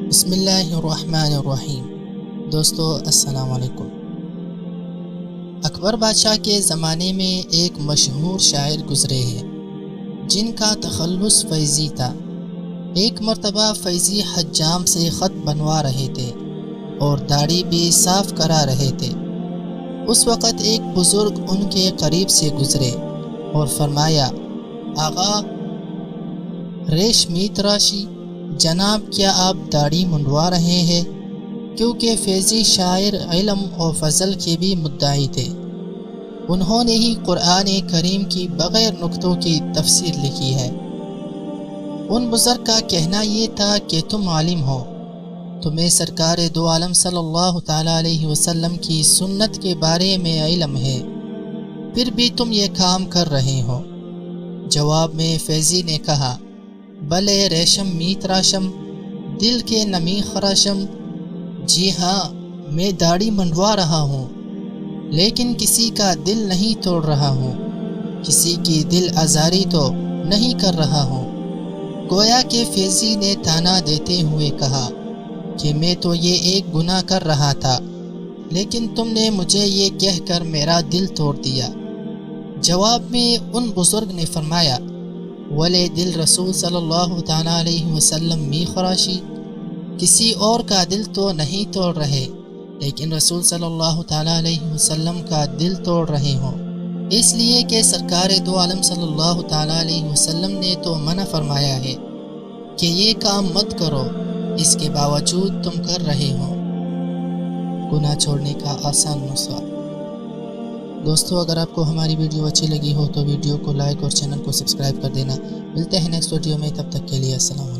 بسم اللہ الرحمن الرحیم۔ دوستو السلام علیکم۔ اکبر بادشاہ کے زمانے میں ایک مشہور شاعر گزرے ہیں جن کا تخلص فیضی تھا۔ ایک مرتبہ فیضی حجام سے خط بنوا رہے تھے اور داڑھی بھی صاف کرا رہے تھے۔ اس وقت ایک بزرگ ان کے قریب سے گزرے اور فرمایا، آغا ریش میت راشی، جناب کیا آپ داڑھی منڈوا رہے ہیں؟ کیونکہ فیضی شاعر علم و فضل کے بھی مدعی تھے۔ انہوں نے ہی قرآن کریم کی بغیر نقطوں کی تفسیر لکھی ہے۔ ان بزرگ کا کہنا یہ تھا کہ تم عالم ہو، تمہیں سرکار دو عالم صلی اللہ تعالیٰ علیہ وسلم کی سنت کے بارے میں علم ہے، پھر بھی تم یہ کام کر رہے ہو۔ جواب میں فیضی نے کہا، بلے ریشم میت راشم، دل کے نمی خراشم۔ جی ہاں، میں داڑھی منڈوا رہا ہوں، لیکن کسی کا دل نہیں توڑ رہا ہوں، کسی کی دل آزاری تو نہیں کر رہا ہوں۔ گویا کہ فیضی نے تانا دیتے ہوئے کہا کہ میں تو یہ ایک گناہ کر رہا تھا، لیکن تم نے مجھے یہ کہہ کر میرا دل توڑ دیا۔ جواب میں ان بزرگ نے فرمایا، ولے دل رسول صلی اللہ تعالیٰ علیہ وسلم می خراشی، کسی اور کا دل تو نہیں توڑ رہے، لیکن رسول صلی اللہ تعالیٰ علیہ وسلم کا دل توڑ رہے ہوں، اس لیے کہ سرکار دو عالم صلی اللہ تعالیٰ علیہ وسلم نے تو منع فرمایا ہے کہ یہ کام مت کرو، اس کے باوجود تم کر رہے ہو۔ گناہ چھوڑنے کا آسان نسخہ۔ دوستو اگر آپ کو ہماری ویڈیو اچھی لگی ہو تو ویڈیو کو لائک اور چینل کو سبسکرائب کر دینا۔ ملتے ہیں نیکسٹ ویڈیو میں، تب تک کے لیے السلام علیکم۔